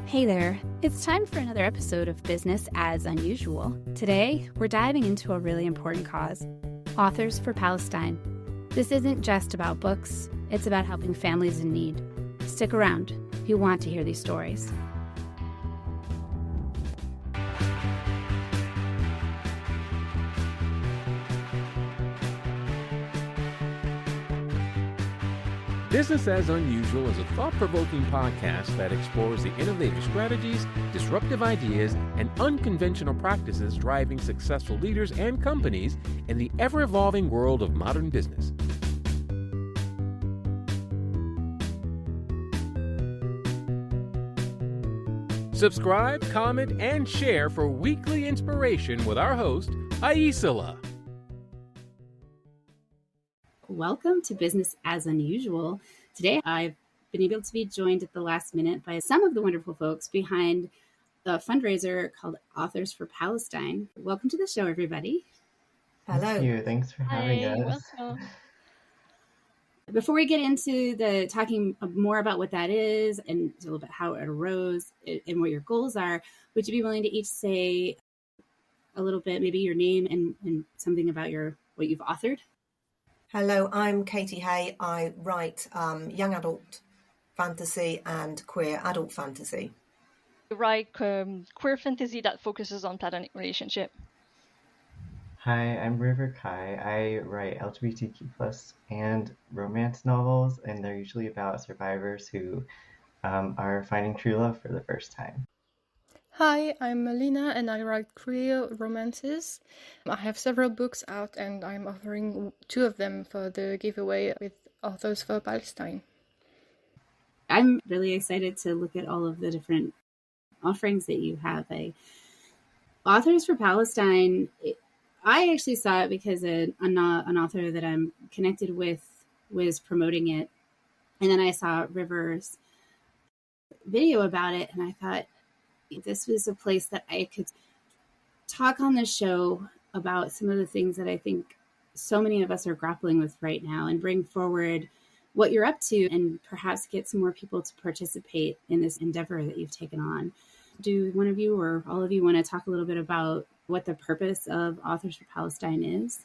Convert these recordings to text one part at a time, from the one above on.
Hey there, it's time for another episode of Business as Unusual. Today, we're diving into a really important cause, Authors for Palestine. This isn't just about books, it's about helping families in need. Stick around, if you want to hear these stories. Business as Unusual is a thought-provoking podcast that explores the innovative strategies, disruptive ideas, and unconventional practices driving successful leaders and companies in the ever-evolving world of modern business. Subscribe, comment, and share for weekly inspiration with our host, Aicila. Welcome to Business as Unusual. Today, I've been able to be joined at the last minute by some of the wonderful folks behind the fundraiser called Authors for Palestine. Welcome to the show, everybody. Hello. Thank you. Thanks for having us. Welcome. Before we get into the talking more about what that is and a little bit how it arose and what your goals are, would you be willing to each say a little bit, maybe your name and something about what you've authored? Hello, I'm Katy. I write young adult fantasy and queer adult fantasy. I write queer fantasy that focuses on platonic relationship. Hi, I'm River Kai. I write LGBTQ+ and romance novels, and they're usually about survivors who are finding true love for the first time. Hi, I'm Merlina and I write queer romances. I have several books out and I'm offering 2 of them for the giveaway with Authors for Palestine. I'm really excited to look at all of the different offerings that you have. Authors for Palestine, I actually saw it because an author that I'm connected with was promoting it. And then I saw River's video about it and I thought, this was a place that I could talk on the show about some of the things that I think so many of us are grappling with right now and bring forward what you're up to and perhaps get some more people to participate in this endeavor that you've taken on. Do one of you or all of you want to talk a little bit about what the purpose of Authors for Palestine is?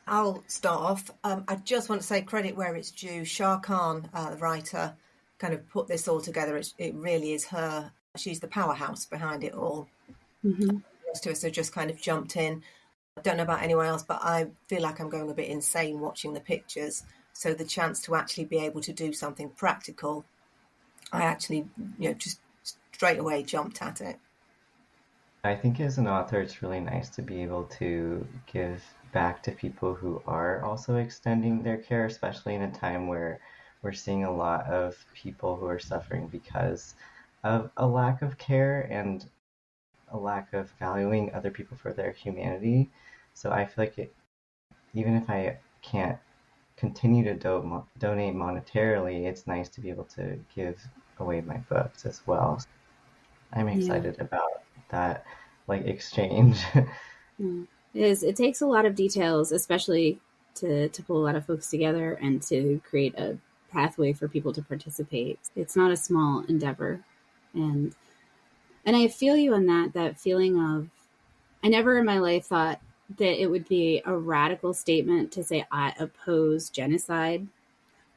I'll start off. I just want to say credit where it's due. Shah Khan, the writer, kind of put this all together. It really is her. She's the powerhouse behind it all. Mm-hmm. The rest of us have just kind of jumped in. I don't know about anyone else, but I feel like I'm going a bit insane watching the pictures. So the chance to actually be able to do something practical, I actually, just straight away jumped at it. I think as an author, it's really nice to be able to give back to people who are also extending their care, especially in a time where we're seeing a lot of people who are suffering because of a lack of care and a lack of valuing other people for their humanity. So I feel like even if I can't continue to donate monetarily, it's nice to be able to give away my books as well. I'm excited about that exchange. It takes a lot of details, especially to pull a lot of folks together and to create a pathway for people to participate. It's not a small endeavor. And I feel you on that feeling of, I never in my life thought that it would be a radical statement to say, I oppose genocide,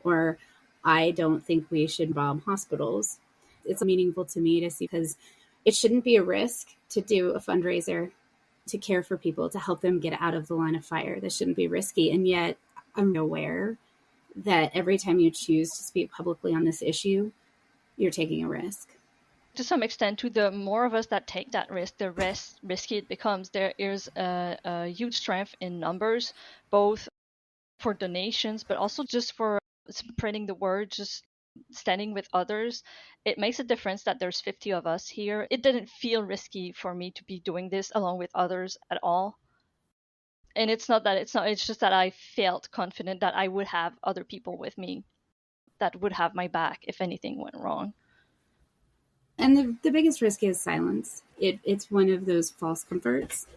or I don't think we should bomb hospitals. It's meaningful to me to see, because it shouldn't be a risk to do a fundraiser, to care for people, to help them get out of the line of fire. This shouldn't be risky. And yet I'm aware that every time you choose to speak publicly on this issue, you're taking a risk. To some extent, to the more of us that take that risk, the less risky it becomes. There is a huge strength in numbers, both for donations, but also just for spreading the word, just standing with others. It makes a difference that there's 50 of us here. It didn't feel risky for me to be doing this along with others at all. And it's just that I felt confident that I would have other people with me that would have my back if anything went wrong. And the biggest risk is silence. It's one of those false comforts.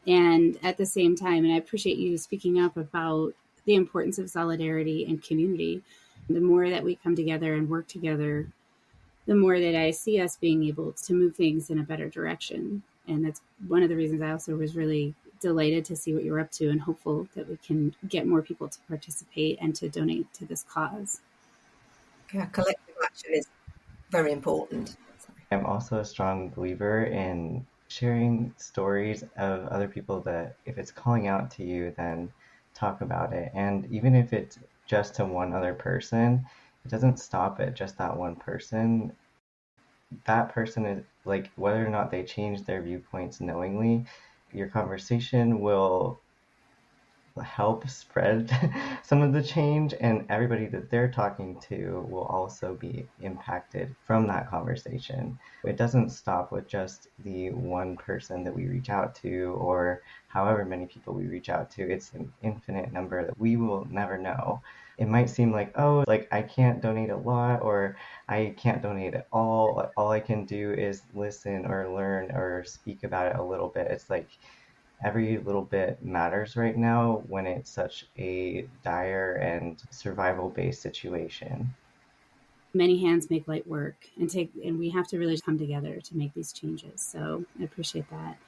And at the same time, and I appreciate you speaking up about the importance of solidarity and community. The more that we come together and work together, the more that I see us being able to move things in a better direction. And that's one of the reasons I also was really delighted to see what you're up to and hopeful that we can get more people to participate and to donate to this cause. Yeah, collective action is very important. I'm also a strong believer in sharing stories of other people that if it's calling out to you, then talk about it. And even if it's just to one other person, it doesn't stop at just that one person. That person is like, whether or not they change their viewpoints knowingly, your conversation will help spread some of the change, and everybody that they're talking to will also be impacted from that conversation. It doesn't stop with just the one person that we reach out to or however many people we reach out to. It's an infinite number that we will never know. It might seem like, oh, like I can't donate a lot or I can't donate at all. All I can do is listen or learn or speak about it a little bit. It's like every little bit matters right now when it's such a dire and survival-based situation. Many hands make light work, and we have to really come together to make these changes. So I appreciate that.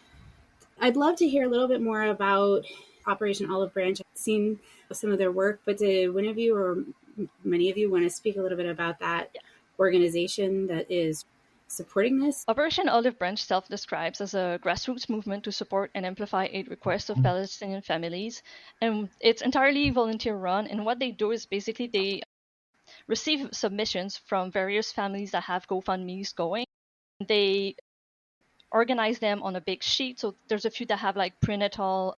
I'd love to hear a little bit more about Operation Olive Branch. I've seen some of their work, but do one of you or many of you want to speak a little bit about that organization that is supporting this? Operation Olive Branch self-describes as a grassroots movement to support and amplify aid requests of Palestinian families. And it's entirely volunteer-run. And what they do is basically they receive submissions from various families that have GoFundMes going. They organize them on a big sheet. So there's a few that have like prenatal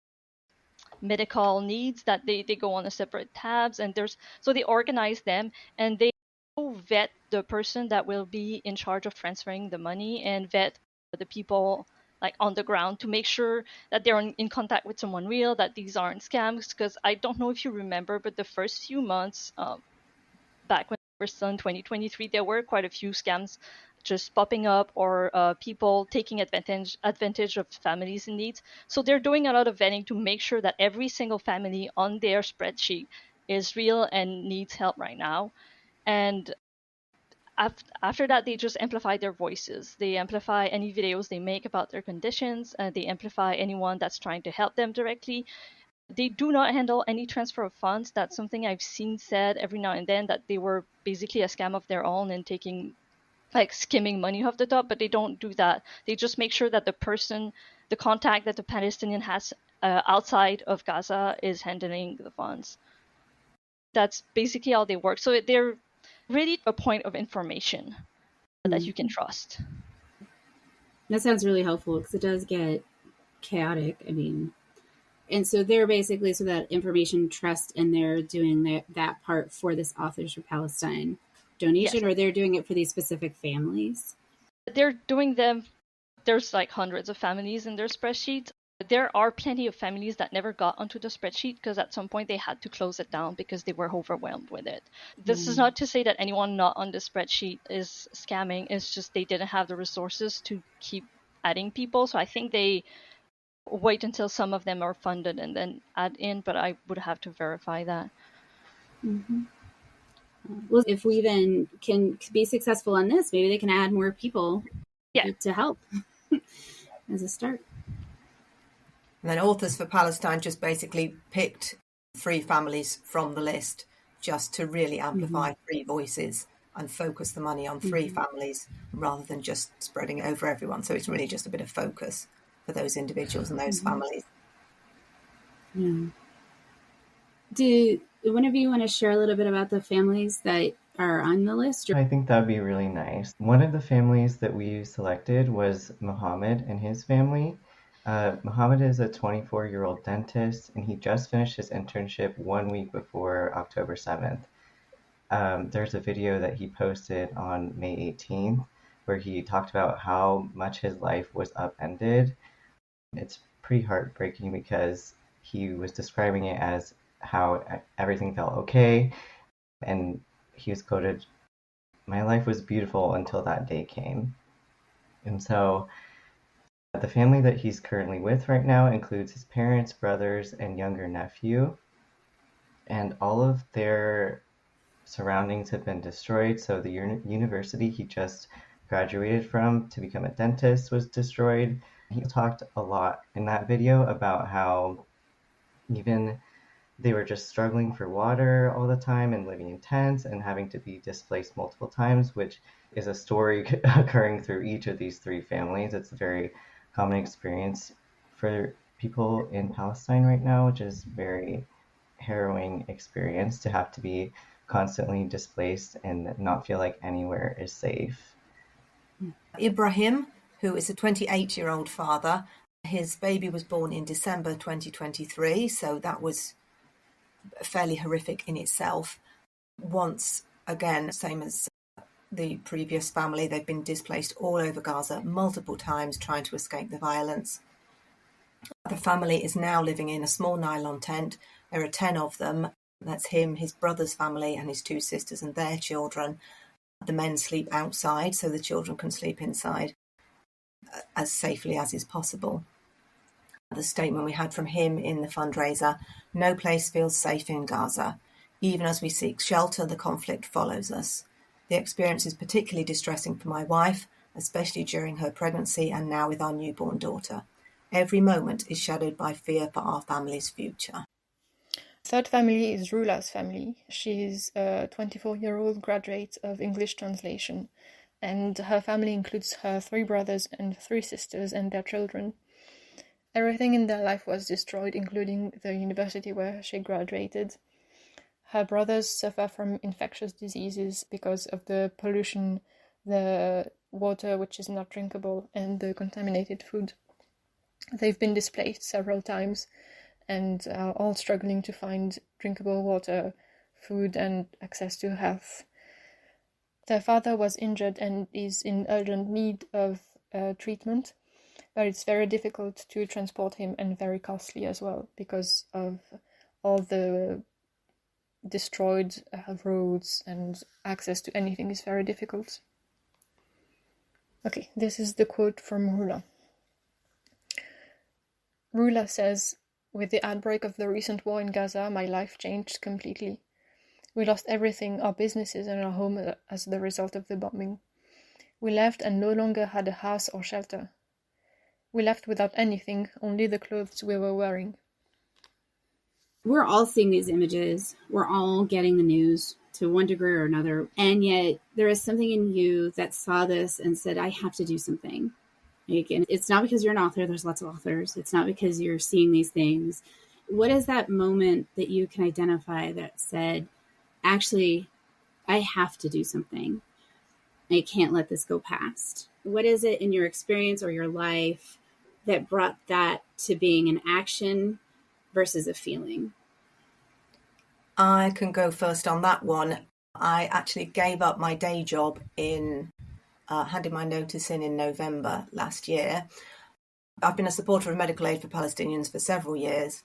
medical needs that they go on a separate tabs, and so they organize them and they vet the person that will be in charge of transferring the money and vet the people like on the ground to make sure that they're in contact with someone real, that these aren't scams. Because I don't know if you remember, but the first few months back when we were still in 2023, there were quite a few scams just popping up, or people taking advantage of families in need. So they're doing a lot of vetting to make sure that every single family on their spreadsheet is real and needs help right now. And after that, they just amplify their voices. They amplify any videos they make about their conditions. They amplify anyone that's trying to help them directly. They do not handle any transfer of funds. That's something I've seen said every now and then, that they were basically a scam of their own and taking, like, skimming money off the top, but they don't do that. They just make sure that the contact that the Palestinian has outside of Gaza is handling the funds. That's basically how they work. So they're really a point of information that you can trust. That sounds really helpful because it does get chaotic. I mean, and so they're basically so that information trust, and they're doing that part for this Authors for Palestine donation, or they're doing it for these specific families? They're doing them. There's like hundreds of families in their spreadsheet. There are plenty of families that never got onto the spreadsheet because at some point they had to close it down because they were overwhelmed with it. This is not to say that anyone not on the spreadsheet is scamming. It's just they didn't have the resources to keep adding people. So I think they wait until some of them are funded and then add in, but I would have to verify that. Mm-hmm. Well, if we then can be successful on this, maybe they can add more people to help as a start. And then Authors for Palestine just basically picked 3 families from the list just to really amplify 3 voices and focus the money on 3 families rather than just spreading it over everyone. So it's really just a bit of focus for those individuals and those families. Yeah. Do one of you want to share a little bit about the families that are on the list? I think that'd be really nice. One of the families that we selected was Muhammad and his family. Muhammad is a 24-year-old dentist, and he just finished his internship 1 week before October 7th. There's a video that he posted on May 18th where he talked about how much his life was upended. It's pretty heartbreaking because he was describing it as how everything felt okay, and he was quoted, "My life was beautiful until that day came." And so the family that he's currently with right now includes his parents, brothers, and younger nephew. And all of their surroundings have been destroyed. So the university he just graduated from to become a dentist was destroyed. He talked a lot in that video about how even they were just struggling for water all the time and living in tents and having to be displaced multiple times, which is a story occurring through each of these three families. It's a very common experience for people in Palestine right now, which is very harrowing experience to have to be constantly displaced and not feel like anywhere is safe. Ibrahim, who is a 28-year-old father, his baby was born in December 2023, so that was fairly horrific in itself. Once again, same as the previous family, they've been displaced all over Gaza multiple times trying to escape the violence. The family is now living in a small nylon tent. There are 10 of them. That's him, his brother's family, and his 2 sisters and their children. The men sleep outside so the children can sleep inside as safely as is possible. The statement we had from him in the fundraiser: no place feels safe in Gaza. Even as we seek shelter, the conflict follows us. The experience is particularly distressing for my wife, especially during her pregnancy and now with our newborn daughter. Every moment is shadowed by fear for our family's future. Third family is Rula's family. She's a 24-year-old graduate of English translation, and her family includes her 3 brothers and 3 sisters and their children. Everything in their life was destroyed, including the university where she graduated. Her brothers suffer from infectious diseases because of the pollution, the water which is not drinkable, and the contaminated food. They've been displaced several times and are all struggling to find drinkable water, food, and access to health. Their father was injured and is in urgent need of treatment, but it's very difficult to transport him and very costly as well because of all the destroyed roads, and access to anything is very difficult. Okay, this is the quote from Rula. Rula says, "With the outbreak of the recent war in Gaza, my life changed completely. We lost everything, our businesses and our home, as the result of the bombing. We left and no longer had a house or shelter. We left without anything, only the clothes we were wearing." We're all seeing these images. We're all getting the news to one degree or another. And yet there is something in you that saw this and said, I have to do something. And it's not because you're an author. There's lots of authors. It's not because you're seeing these things. What is that moment that you can identify that said, actually, I have to do something. I can't let this go past. What is it in your experience or your life that brought that to being an action versus a feeling? I can go first on that one. I actually gave up my day job handed my notice in November last year. I've been a supporter of medical aid for Palestinians for several years.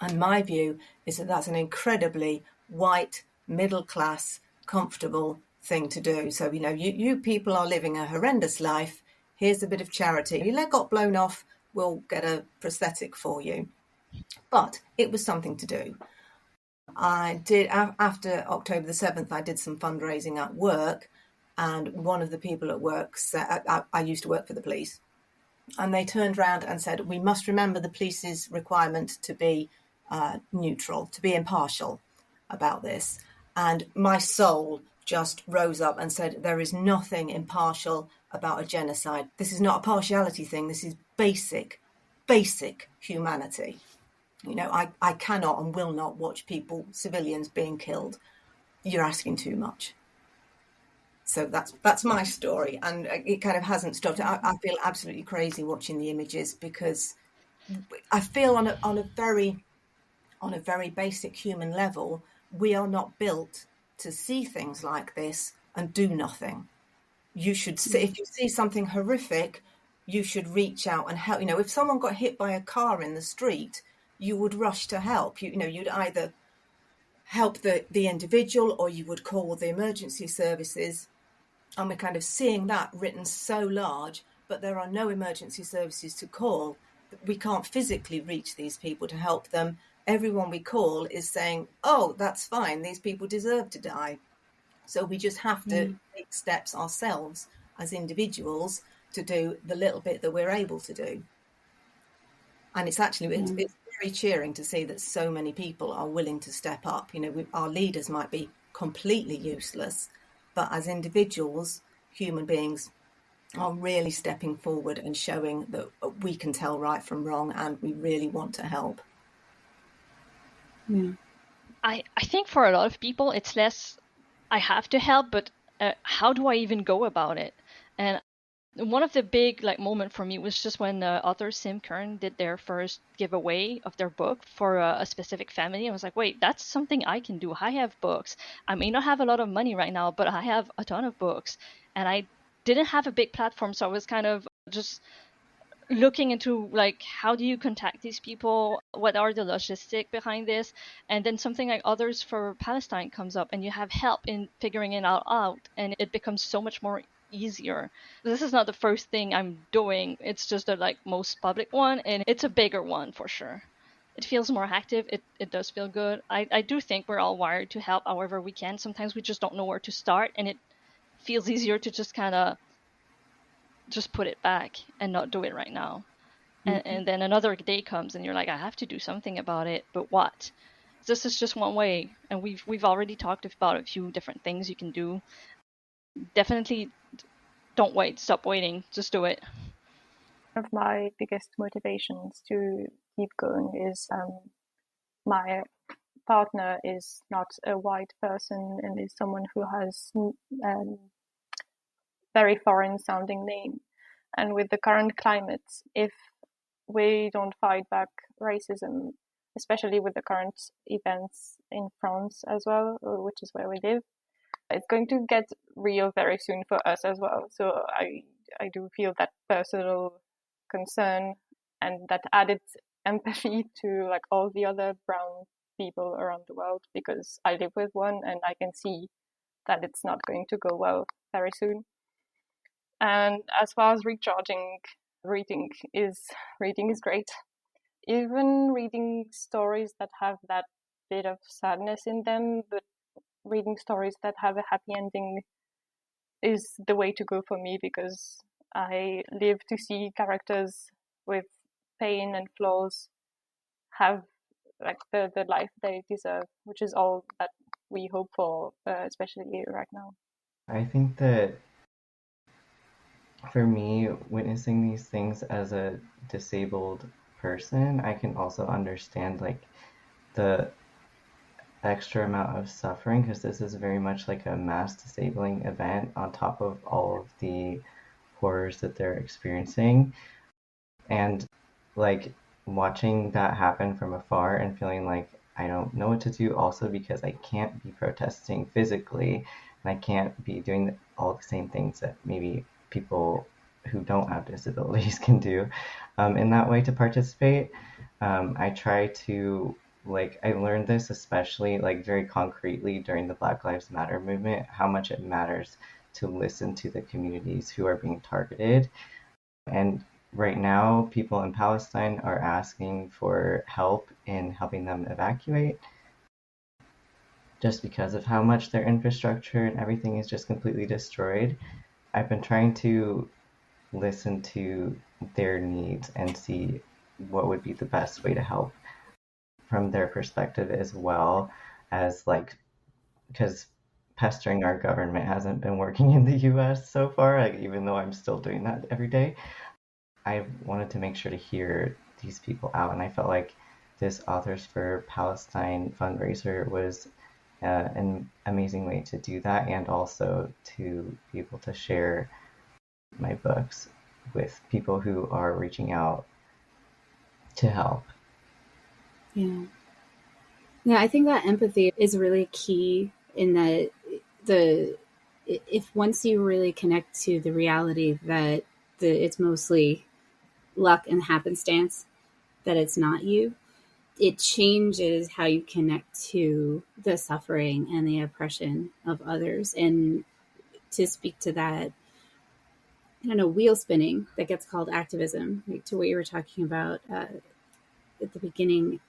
And my view is that that's an incredibly white, middle-class, comfortable thing to do. So, you people are living a horrendous life. Here's a bit of charity. Your leg got blown off, we'll get a prosthetic for you. But it was something to do. I did, after October the 7th, I did some fundraising at work. And one of the people at work said, I used to work for the police. And they turned around and said, we must remember the police's requirement to be neutral, to be impartial about this. And my soul just rose up and said, there is nothing impartial about a genocide. This is not a partiality thing. This is basic humanity. I cannot and will not watch civilians being killed. You're asking too much. So that's my story, and it kind of hasn't stopped. I feel absolutely crazy watching the images because I feel on a very basic human level, we are not built to see things like this and do nothing. You should see, if you see something horrific, you should reach out and help. If someone got hit by a car in the street, you would rush to help. You'd either help the individual or you would call the emergency services. And we're kind of seeing that written so large, but there are no emergency services to call. We can't physically reach these people to help them. everyone we call is saying, oh, that's fine, these people deserve to die. So we just have to take steps ourselves as individuals to do the little bit that we're able to do. And it's actually, it's very cheering to see that so many people are willing to step up. You know, our leaders might be completely useless, but as individuals, human beings are really stepping forward and showing that we can tell right from wrong and we really want to help. Yeah. I think for a lot of people, it's less I have to help, but how do I even go about it? And one of the big moment for me was just when author Sim Kern did their first giveaway of their book for a specific family. I was like, wait, that's something I can do. I have books. I may not have a lot of money right now, but I have a ton of books. And I didn't have a big platform, so I was kind of just looking into how do you contact these people, what are the logistics behind this, and then something like Others for Palestine comes up and you have help in figuring it out, and it becomes so much more easier. This is not the first thing I'm doing, it's just the most public one, and it's a bigger one for sure. It feels more active. It does feel good. I do think we're all wired to help however we can. Sometimes we just don't know where to start, and it feels easier to just kind of just put it back and not do it right now. And then another day comes and you're like, I have to do something about it, but what? This is just one way, and we've already talked about a few different things you can do. Definitely don't wait, stop waiting, just do it. One of my biggest motivations to keep going is my partner is not a white person and is someone who has very foreign sounding name. And with the current climate, if we don't fight back racism, especially with the current events in France as well, which is where we live, it's going to get real very soon for us as well. So I do feel that personal concern and that added empathy to all the other brown people around the world, because I live with one and I can see that it's not going to go well very soon. And as far as recharging, reading is great. Even reading stories that have that bit of sadness in them, but reading stories that have a happy ending is the way to go for me, because I live to see characters with pain and flaws have the life they deserve, which is all that we hope for, especially right now. I think that for me, witnessing these things as a disabled person, I can also understand the extra amount of suffering, because this is very much like a mass disabling event on top of all of the horrors that they're experiencing. And watching that happen from afar and feeling like I don't know what to do, also because I can't be protesting physically and I can't be doing all the same things that maybe people who don't have disabilities can do in that way to participate. I try to I learned this especially very concretely during the Black Lives Matter movement, how much it matters to listen to the communities who are being targeted. And right now, people in Palestine are asking for help in helping them evacuate, just because of how much their infrastructure and everything is just completely destroyed. I've been trying to listen to their needs and see what would be the best way to help from their perspective, as well as because pestering our government hasn't been working in the US so far, even though I'm still doing that every day. I wanted to make sure to hear these people out, and I felt like this Authors for Palestine fundraiser was an amazing way to do that, and also to be able to share my books with people who are reaching out to help. Yeah. Yeah, I think that empathy is really key in that if once you really connect to the reality that it's mostly luck and happenstance, that it's not you, it changes how you connect to the suffering and the oppression of others. And to speak to that, I don't know, wheel spinning that gets called activism, to what you were talking about at the beginning,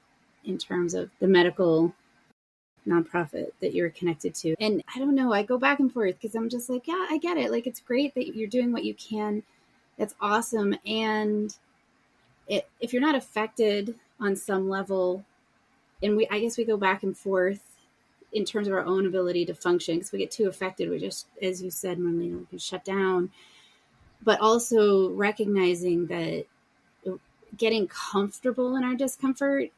in terms of the medical nonprofit that you're connected to. And I don't know, I go back and forth because I'm just like, yeah, I get it. Like, it's great that you're doing what you can. That's awesome. And if you're not affected on some level, and I guess we go back and forth in terms of our own ability to function, because we get too affected. We just, as you said, Merlina, we can shut down. But also recognizing that getting comfortable in our discomfort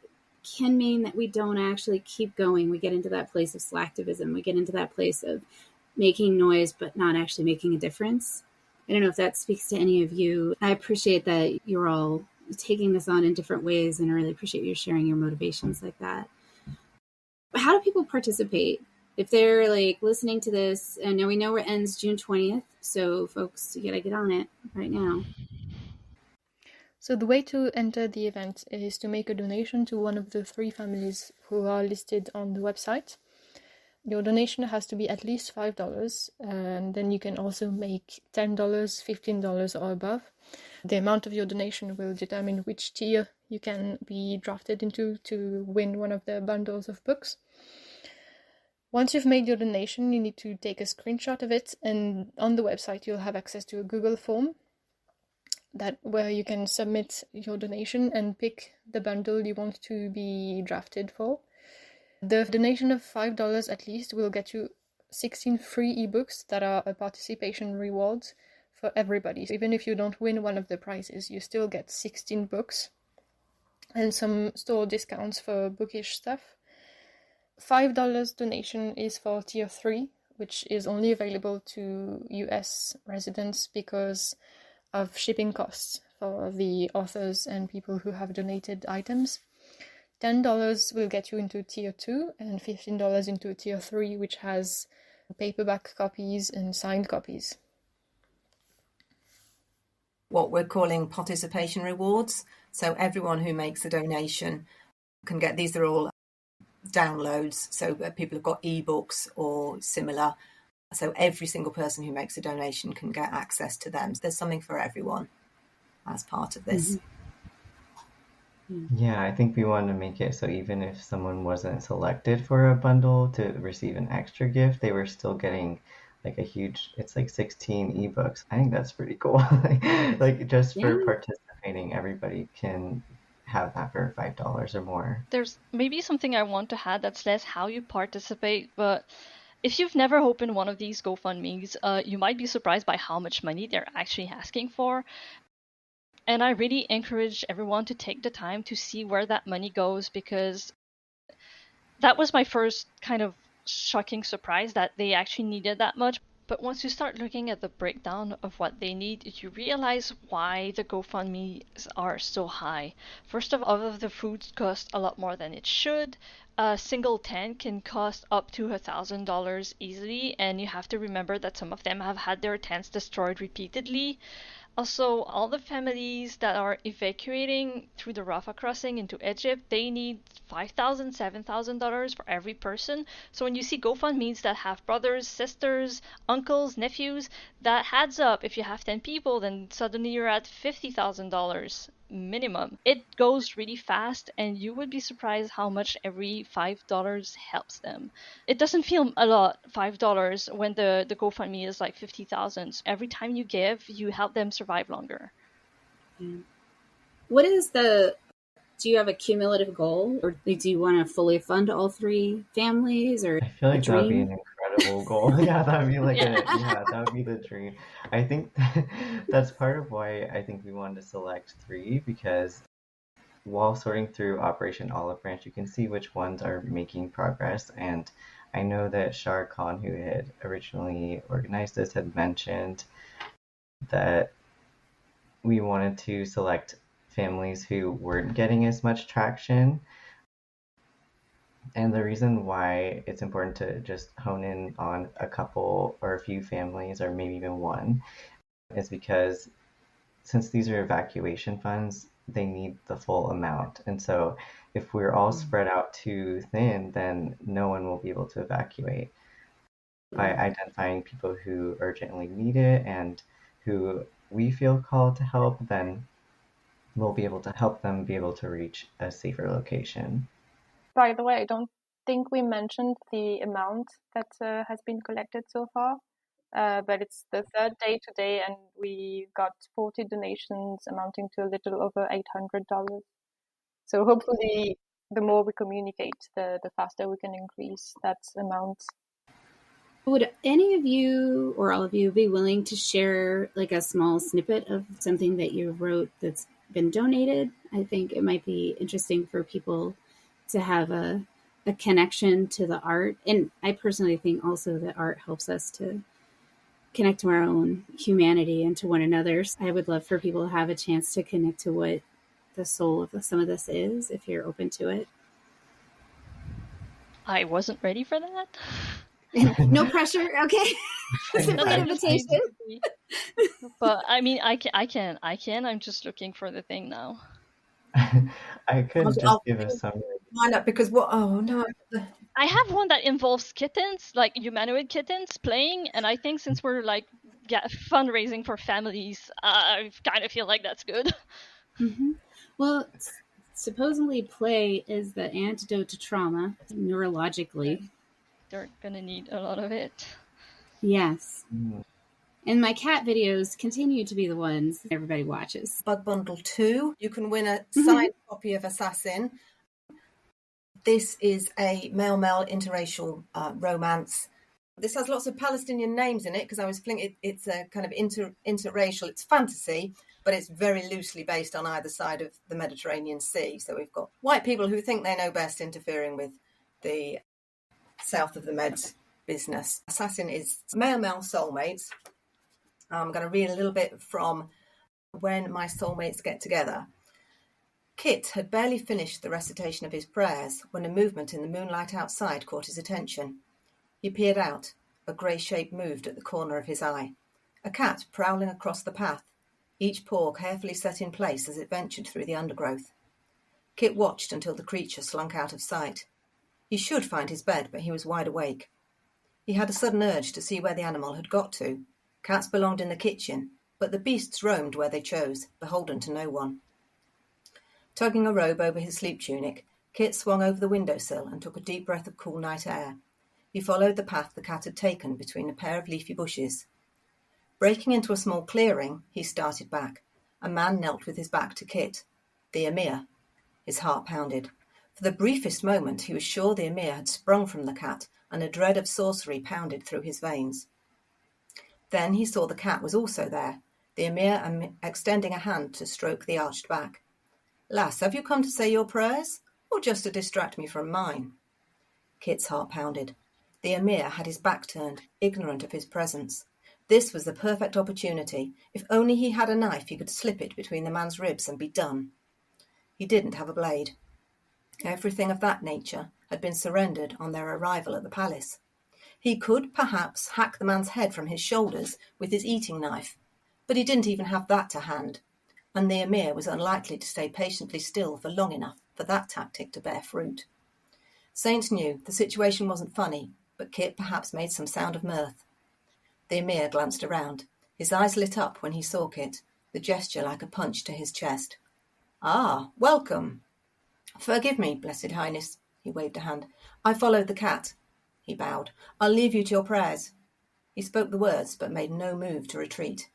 can mean that we don't actually keep going. We get into that place of slacktivism. We get into that place of making noise, but not actually making a difference. I don't know if that speaks to any of you. I appreciate that you're all taking this on in different ways, and I really appreciate you sharing your motivations like that. How do people participate? If they're like listening to this, and now we know it ends June 20th, so folks, you gotta get on it right now. So the way to enter the event is to make a donation to one of the 3 families who are listed on the website. Your donation has to be at least $5, and then you can also make $10, $15 or above. The amount of your donation will determine which tier you can be drafted into to win one of the bundles of books. Once you've made your donation, you need to take a screenshot of it, and on the website you'll have access to a Google form where you can submit your donation and pick the bundle you want to be drafted for. The donation of $5 at least will get you 16 free ebooks that are a participation reward for everybody. So even if you don't win one of the prizes, you still get 16 books and some store discounts for bookish stuff. $5 donation is for tier 3, which is only available to US residents because of shipping costs for the authors and people who have donated items. $10 will get you into tier 2 and $15 into tier 3, which has paperback copies and signed copies. What we're calling participation rewards. So everyone who makes a donation can get, these are all downloads, so people have got ebooks or similar. So every single person who makes a donation can get access to them. So there's something for everyone as part of this. Yeah, I think we want to make it so even if someone wasn't selected for a bundle to receive an extra gift, they were still getting like a huge, it's like 16 ebooks. I think that's pretty cool. Like just for participating, everybody can have that for $5 or more. There's maybe something I want to add that's less how you participate, but if you've never opened one of these GoFundMes, you might be surprised by how much money they're actually asking for. And I really encourage everyone to take the time to see where that money goes, because that was my first kind of shocking surprise that they actually needed that much. But once you start looking at the breakdown of what they need, you realize why the GoFundMes are so high. First of all, the food costs a lot more than it should. A single tent can cost up to $1,000 easily, and you have to remember that some of them have had their tents destroyed repeatedly. Also, all the families that are evacuating through the Rafah crossing into Egypt, they need $5,000, $7,000 for every person. So when you see GoFundMes that have brothers, sisters, uncles, nephews, that adds up. If you have 10 people, then suddenly you're at $50,000 minimum. It goes really fast, and you would be surprised how much every $5 helps them. It doesn't feel a lot, $5, when the GoFundMe is like 50,000. Every time you give, you help them survive longer. What is do you have a cumulative goal, or do you want to fully fund all 3 families, or I feel like that would be an incredible goal. Yeah, that would be like that would be the dream. I think that's part of why I think we wanted to select 3, because while sorting through Operation Olive Branch, you can see which ones are making progress. And I know that Shar Khan, who had originally organized this, had mentioned that we wanted to select families who weren't getting as much traction. And the reason why it's important to just hone in on a couple or a few families, or maybe even one, is because since these are evacuation funds, they need the full amount. And so if we're all spread out too thin, then no one will be able to evacuate. By identifying people who urgently need it and who we feel called to help, then we'll be able to help them be able to reach a safer location. By the way, I don't think we mentioned the amount that has been collected so far, but it's the third day today, and we got 40 donations amounting to a little over $800. So hopefully, the more we communicate, the faster we can increase that amount. Would any of you or all of you be willing to share like a small snippet of something that you wrote that's been donated? I think it might be interesting for people to have a connection to the art. And I personally think also that art helps us to connect to our own humanity and to one another. I would love for people to have a chance to connect to what the soul of some of this is, if you're open to it. I wasn't ready for that. No pressure, okay? Simply an invitation. But I mean, I can. I'm just looking for the thing now. I could just give a summary. Why not? Because what? Oh no. I have one that involves kittens, like humanoid kittens playing, and I think since we're like fundraising for families, I kind of feel like that's good. Mm-hmm. Well, supposedly play is the antidote to trauma neurologically. They're gonna need a lot of it. Yes. And my cat videos continue to be the ones everybody watches. Bug Bundle 2, you can win a signed copy of Assassin. This is a male-male interracial romance. This has lots of Palestinian names in it because I was thinking it's a kind of interracial. It's fantasy, but it's very loosely based on either side of the Mediterranean Sea. So we've got white people who think they know best interfering with the south of the Med business. Assassin is male-male soulmates. I'm going to read a little bit from When My Soulmates Get Together. Kit had barely finished the recitation of his prayers when a movement in the moonlight outside caught his attention. He peered out. A grey shape moved at the corner of his eye. A cat prowling across the path, each paw carefully set in place as it ventured through the undergrowth. Kit watched until the creature slunk out of sight. He should find his bed, but he was wide awake. He had a sudden urge to see where the animal had got to. Cats belonged in the kitchen, but the beasts roamed where they chose, beholden to no one. Tugging a robe over his sleep tunic, Kit swung over the windowsill and took a deep breath of cool night air. He followed the path the cat had taken between a pair of leafy bushes. Breaking into a small clearing, he started back. A man knelt with his back to Kit. The Emir. His heart pounded. For the briefest moment, he was sure the Emir had sprung from the cat, and a dread of sorcery pounded through his veins. Then he saw the cat was also there, the Emir extending a hand to stroke the arched back. "Lass, have you come to say your prayers, or just to distract me from mine?" Kit's heart pounded. The Emir had his back turned, ignorant of his presence. This was the perfect opportunity. If only he had a knife, he could slip it between the man's ribs and be done. He didn't have a blade. Everything of that nature had been surrendered on their arrival at the palace. He could, perhaps, hack the man's head from his shoulders with his eating knife, but he didn't even have that to hand, and the Emir was unlikely to stay patiently still for long enough for that tactic to bear fruit. Saint knew the situation wasn't funny, but Kit perhaps made some sound of mirth. The Emir glanced around. His eyes lit up when he saw Kit, the gesture like a punch to his chest. "Ah, welcome." "Forgive me, Blessed Highness," he waved a hand. "I followed the cat." He bowed. "I'll leave you to your prayers." He spoke the words, but made no move to retreat.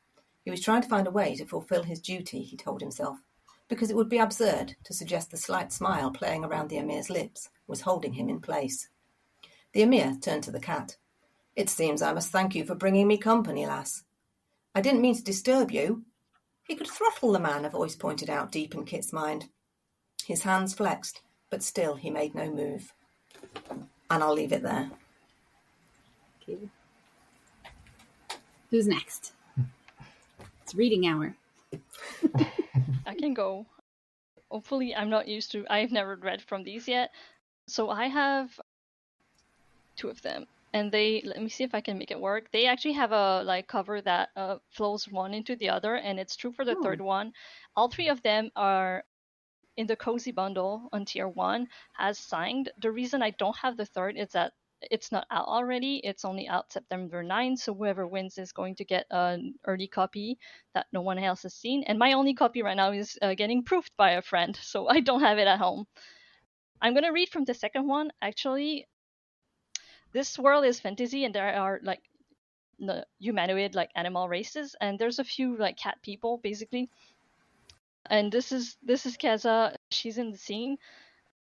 He was trying to find a way to fulfill his duty, he told himself, because it would be absurd to suggest the slight smile playing around the Emir's lips was holding him in place. The Emir turned to the cat. "It seems I must thank you for bringing me company, lass." "I didn't mean to disturb you." He could throttle the man, a voice pointed out deep in Kit's mind. His hands flexed, but still he made no move. And I'll leave it there. Okay. Who's next? It's reading hour. I can go. Hopefully, I'm not used to. I've never read from these yet, so I have two of them, and let me see if I can make it work. They actually have a cover that flows one into the other, and it's true for the third one. All three of them are in the cozy bundle on tier 1 as signed. The reason I don't have the third is that it's not out already. It's only out September 9th, so whoever wins is going to get an early copy that no one else has seen. And my only copy right now is getting proofed by a friend, so I don't have it at home. I'm going to read from the second one. Actually, this world is fantasy, and there are like humanoid, like animal races, and there's a few like cat people, basically. And this is Keza. She's in the scene.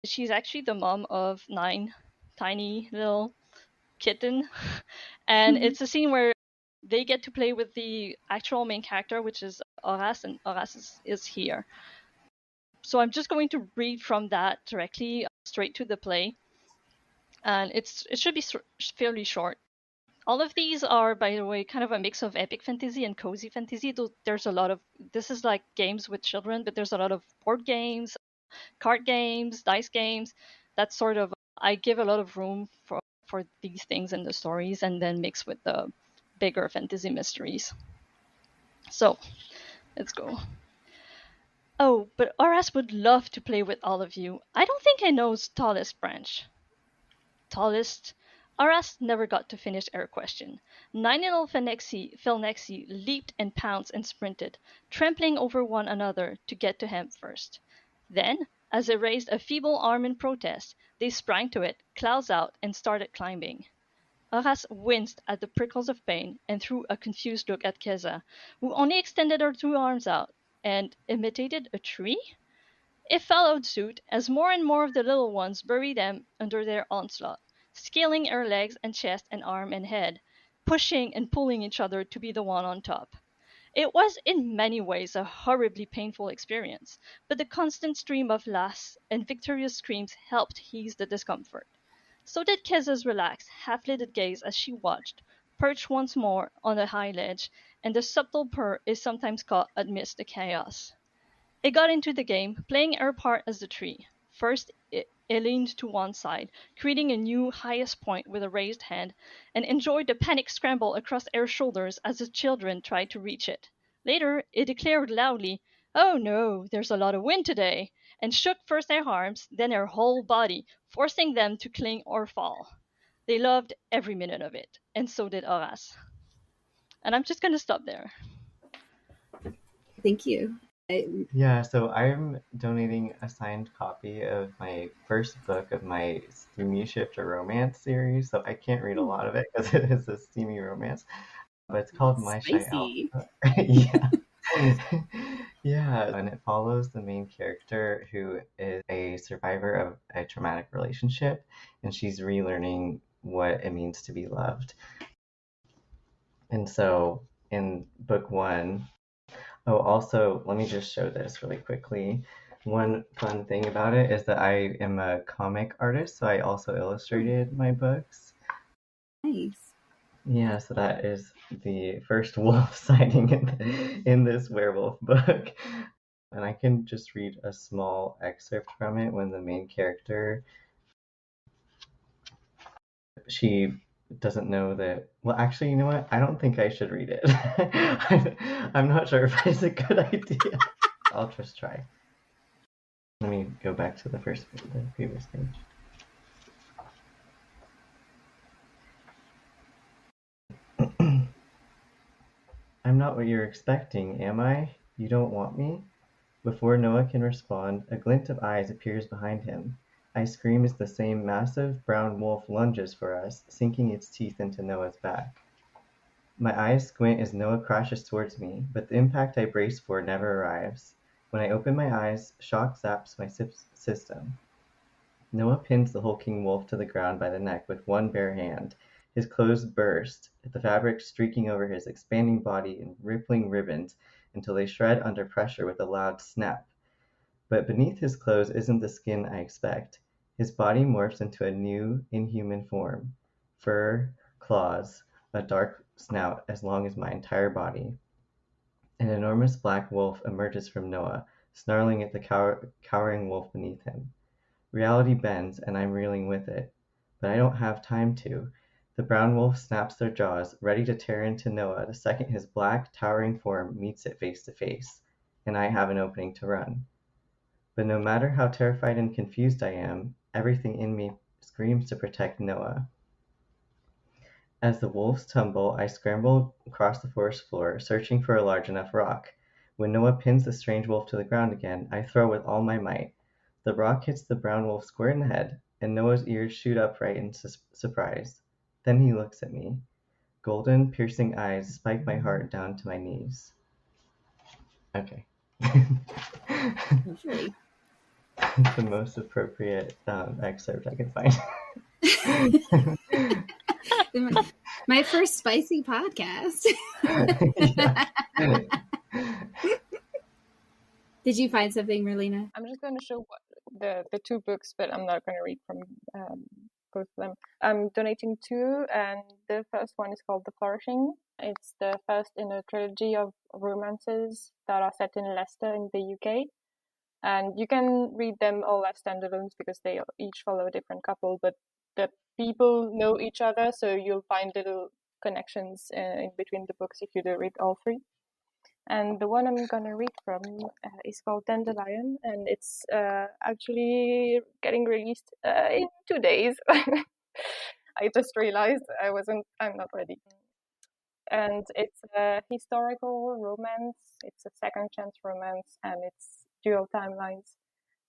She's actually the mom of 9 tiny little kitten, and it's a scene where they get to play with the actual main character, which is Horace, and Horace is here. So I'm just going to read from that directly straight to the play, and it should be fairly short. All of these are, by the way, kind of a mix of epic fantasy and cozy fantasy. There's a lot of, this is like games with children, but there's a lot of board games, card games, dice games. That's sort of, I give a lot of room for these things in the stories, and then mix with the bigger fantasy mysteries. So let's go. Oh, but Horace would love to play with all of you. I don't think I know's tallest branch. Tallest? Horace never got to finish her question. 9 little Phelnexi leaped and pounced and sprinted, trampling over one another to get to him first. Then, as they raised a feeble arm in protest, they sprang to it, claws out, and started climbing. Horace winced at the prickles of pain and threw a confused look at Keza, who only extended her 2 arms out and imitated a tree. It followed suit as more and more of the little ones buried them under their onslaught, scaling her legs and chest and arm and head, pushing and pulling each other to be the one on top. It was in many ways a horribly painful experience, but the constant stream of laughs and victorious screams helped ease the discomfort. So did Keza's relaxed, half-lidded gaze as she watched, perched once more on a high ledge, and the subtle purr is sometimes caught amidst the chaos. It got into the game, playing her part as the tree. First, it leaned to one side, creating a new highest point with a raised hand, and enjoyed the panic scramble across her shoulders as the children tried to reach it. Later, it declared loudly, "Oh no, there's a lot of wind today," and shook first their arms, then their whole body, forcing them to cling or fall. They loved every minute of it, and so did Horace. And I'm just going to stop there. Thank you. Yeah, so I'm donating a signed copy of my first book of my Steamy Shifter romance series. So I can't read a lot of it because it is a steamy romance. But it's called My Shy Spicy. Alpha. Yeah. Yeah, and it follows the main character who is a survivor of a traumatic relationship, and she's relearning what it means to be loved. And so in book 1, oh, also, let me just show this really quickly. One fun thing about it is that I am a comic artist, so I also illustrated my books. Nice. Yeah, so that is the first wolf sighting in this werewolf book. And I can just read a small excerpt from it when the main character, she doesn't know that, well, actually, you know what? I don't think I should read it. I'm not sure if it's a good idea. I'll just try. Let me go back to the previous page. I'm not what you're expecting, am I? You don't want me? Before Noah can respond, a glint of eyes appears behind him. I scream as the same massive brown wolf lunges for us, sinking its teeth into Noah's back. My eyes squint as Noah crashes towards me, but the impact I brace for never arrives. When I open my eyes, shock zaps my system. Noah pins the hulking wolf to the ground by the neck with one bare hand. His clothes burst, the fabric streaking over his expanding body in rippling ribbons until they shred under pressure with a loud snap. But beneath his clothes isn't the skin I expect. His body morphs into a new, inhuman form. Fur, claws, a dark snout as long as my entire body. An enormous black wolf emerges from Noah, snarling at the cowering wolf beneath him. Reality bends, and I'm reeling with it. But I don't have time to. The brown wolf snaps their jaws, ready to tear into Noah the second his black, towering form meets it face to face, and I have an opening to run. But no matter how terrified and confused I am, everything in me screams to protect Noah. As the wolves tumble, I scramble across the forest floor, searching for a large enough rock. When Noah pins the strange wolf to the ground again, I throw with all my might. The rock hits the brown wolf square in the head, and Noah's ears shoot upright in surprise. Then he looks at me. Golden, piercing eyes spike my heart down to my knees. Okay. Lovely. The most appropriate excerpt I could find. My first spicy podcast. Did you find something, Merlina? I'm just going to show the two books, but I'm not going to read from both of them. I'm donating two, and the first one is called The Flourishing. It's the first in a trilogy of romances that are set in Leicester in the UK. And you can read them all as standalones because they each follow a different couple, but the people know each other, so you'll find little connections in between the books if you do read all three. And the one I'm going to read from is called Dandelion, and it's actually getting released in 2 days. I just realized I'm not ready. And it's a historical romance, it's a second chance romance, and it's dual timelines.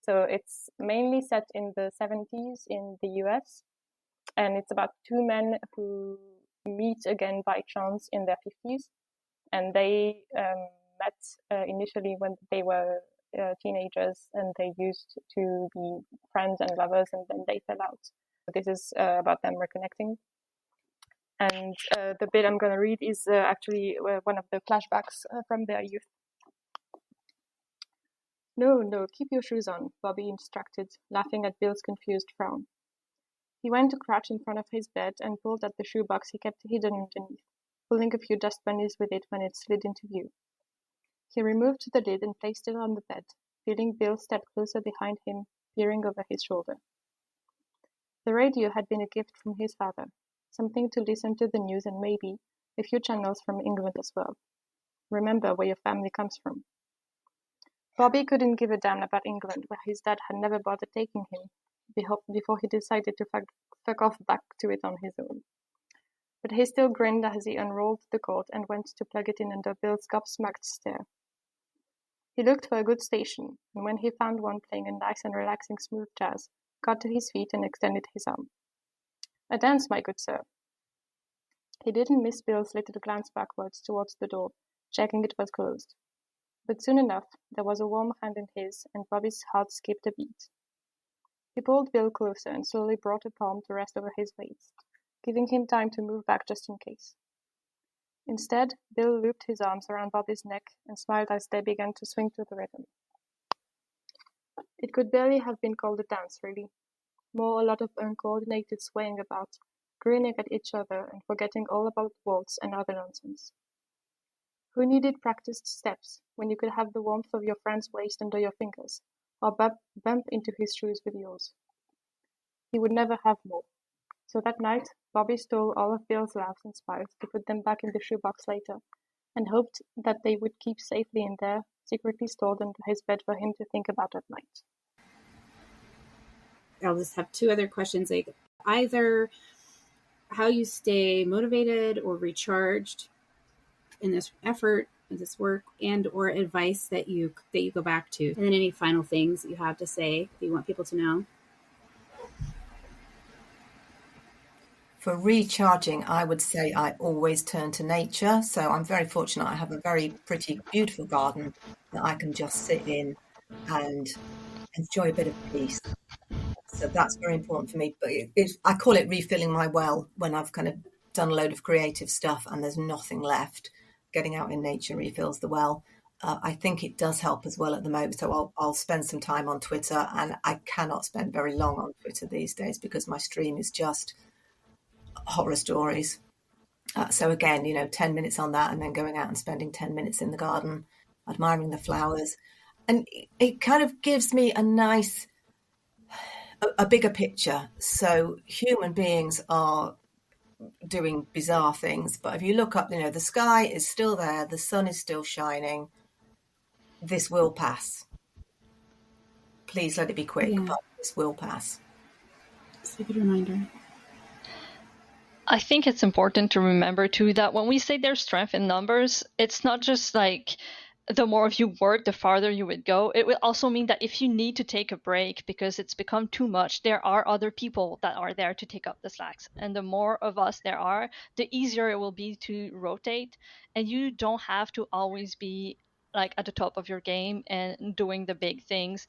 So it's mainly set in the 70s in the US, and it's about two men who meet again by chance in their 50s. And they met initially when they were teenagers, and they used to be friends and lovers, and then they fell out. This is about them reconnecting. And the bit I'm going to read is actually one of the flashbacks from their youth. No, keep your shoes on, Bobby instructed, laughing at Bill's confused frown. He went to crouch in front of his bed and pulled at the shoebox he kept hidden underneath, pulling a few dust bunnies with it when it slid into view. He removed the lid and placed it on the bed, feeling Bill step closer behind him, peering over his shoulder. The radio had been a gift from his father, something to listen to the news and maybe a few channels from England as well. Remember where your family comes from. Bobby couldn't give a damn about England, where his dad had never bothered taking him, before he decided to fuck off back to it on his own. But he still grinned as he unrolled the cord and went to plug it in under Bill's gobsmacked stare. He looked for a good station, and when he found one playing a nice and relaxing smooth jazz, got to his feet and extended his arm. A dance, my good sir. He didn't miss Bill's little glance backwards towards the door, checking it was closed. But soon enough, there was a warm hand in his, and Bobby's heart skipped a beat. He pulled Bill closer and slowly brought a palm to rest over his waist, giving him time to move back just in case. Instead, Bill looped his arms around Bobby's neck and smiled as they began to swing to the rhythm. It could barely have been called a dance, really. More a lot of uncoordinated swaying about, grinning at each other and forgetting all about waltz and other nonsense. Who needed practiced steps when you could have the warmth of your friend's waist under your fingers, or bump into his shoes with yours? He would never have more. So that night, Bobby stole all of Bill's laughs and smiles to put them back in the shoebox later, and hoped that they would keep safely in there, secretly stored under his bed for him to think about at night. I'll just have two other questions, like either how you stay motivated or recharged in this effort, in this work, and or advice that you go back to, and then any final things that you have to say that you want people to know. For recharging, I would say I always turn to nature. So I'm very fortunate. I have a very pretty, beautiful garden that I can just sit in and enjoy a bit of peace. So that's very important for me. But I call it refilling my well when I've kind of done a load of creative stuff and there's nothing left. Getting out in nature refills the well. I think it does help as well at the moment. So I'll spend some time on Twitter, and I cannot spend very long on Twitter these days because my stream is just horror stories. So again, 10 minutes on that and then going out and spending 10 minutes in the garden, admiring the flowers. And it kind of gives me a bigger picture. So human beings are doing bizarre things, but if you look up, the sky is still there, the sun is still shining. This will pass. Please let it be quick, but this will pass. It's a good reminder. I think it's important to remember too that when we say there's strength in numbers, it's not just like the more of you work, the farther you would go. It will also mean that if you need to take a break because it's become too much, there are other people that are there to take up the slacks. And the more of us there are, the easier it will be to rotate. And you don't have to always be like at the top of your game and doing the big things.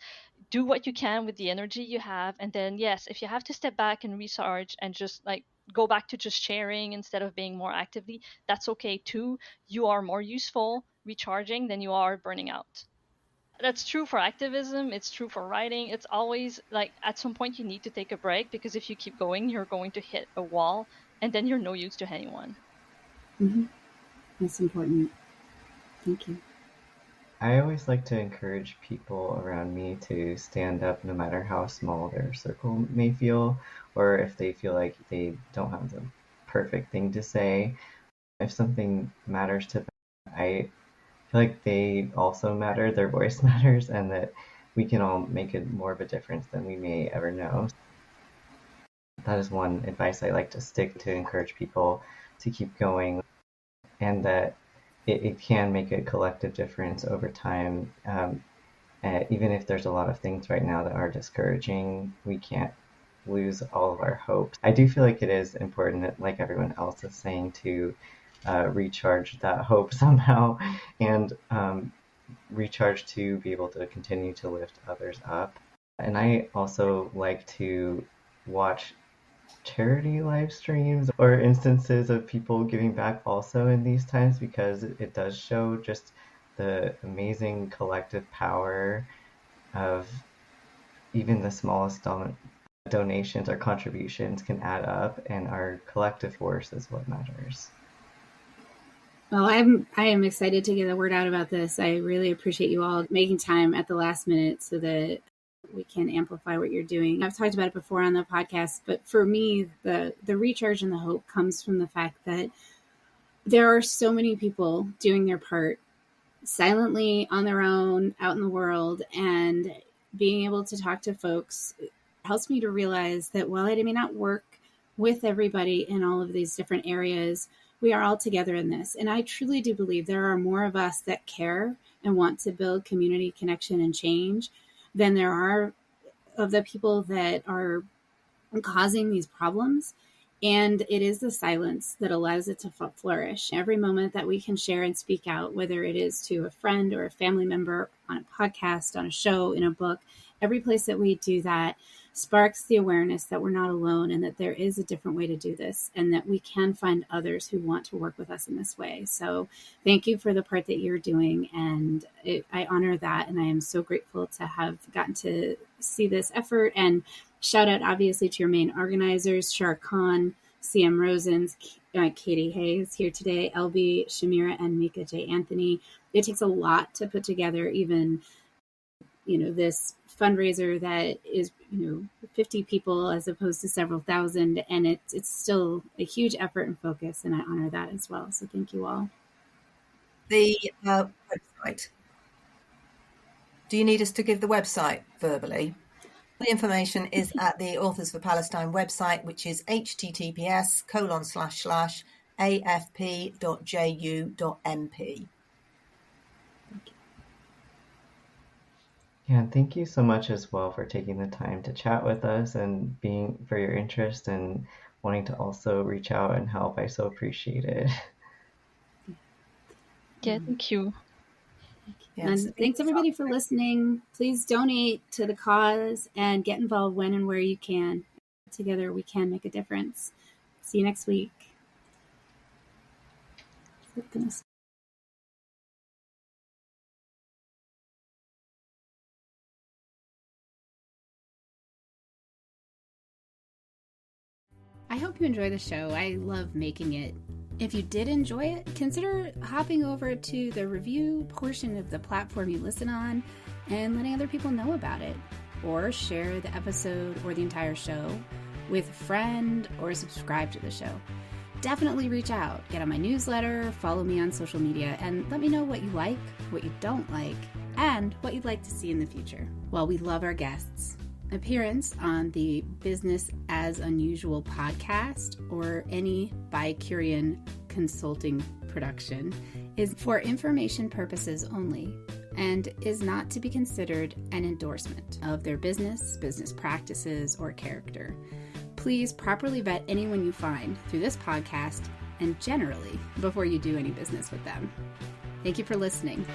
Do what you can with the energy you have. And then, yes, if you have to step back and recharge and just like go back to just sharing instead of being more actively, that's okay too. You are more useful recharging than you are burning out. That's true for activism. It's true for writing. It's always like at some point you need to take a break, because if you keep going, you're going to hit a wall and then you're no use to anyone. Mm-hmm. That's important. Thank you. I always like to encourage people around me to stand up no matter how small their circle may feel, or if they feel like they don't have the perfect thing to say. If something matters to them, I feel like they also matter, their voice matters, and that we can all make it more of a difference than we may ever know. That is one advice I like to stick to encourage people to keep going, and that it can make a collective difference over time. Even if there's a lot of things right now that are discouraging, we can't lose all of our hopes. I do feel like it is important, like everyone else is saying, to recharge that hope somehow, and recharge to be able to continue to lift others up. And I also like to watch charity live streams or instances of people giving back also in these times, because it does show just the amazing collective power of even the smallest donations or contributions can add up, and our collective force is what matters. Well, I am excited to get the word out about this. I really appreciate you all making time at the last minute so that we can amplify what you're doing. I've talked about it before on the podcast, but for me, the recharge and the hope comes from the fact that there are so many people doing their part silently on their own out in the world, and being able to talk to folks helps me to realize that while I may not work with everybody in all of these different areas, we are all together in this. And I truly do believe there are more of us that care and want to build community connection and change than there are of the people that are causing these problems. And it is the silence that allows it to flourish. Every moment that we can share and speak out, whether it is to a friend or a family member, on a podcast, on a show, in a book, every place that we do that sparks the awareness that we're not alone, and that there is a different way to do this, and that we can find others who want to work with us in this way. So thank you for the part that you're doing. And I honor that. And I am so grateful to have gotten to see this effort. And shout out, obviously, to your main organizers, Shar Khan, CM Rosens, Katy Hayes here today, LB, Shamira, and Mika J. Anthony. It takes a lot to put together even, this fundraiser that is, 50 people as opposed to several thousand. And it's still a huge effort and focus. And I honor that as well. So thank you all. The website. Do you need us to give the website verbally? The information is at the Authors for Palestine website, which is https://afp.ju.mp. Yeah, and thank you so much as well for taking the time to chat with us and for your interest and wanting to also reach out and help. I so appreciate it. Yeah, thank you. Yes. And thanks everybody for listening. Please donate to the cause and get involved when and where you can. Together we can make a difference. See you next week. I hope you enjoy the show. I love making it. If you did enjoy it, consider hopping over to the review portion of the platform you listen on and letting other people know about it. Or share the episode or the entire show with a friend, or subscribe to the show. Definitely reach out, get on my newsletter, follow me on social media, and let me know what you like, what you don't like, and what you'd like to see in the future. Well, we love our guests. Appearance on the Business as Unusual podcast or any Bicurean consulting production is for information purposes only and is not to be considered an endorsement of their business practices, or character. Please properly vet anyone you find through this podcast and generally before you do any business with them. Thank you for listening.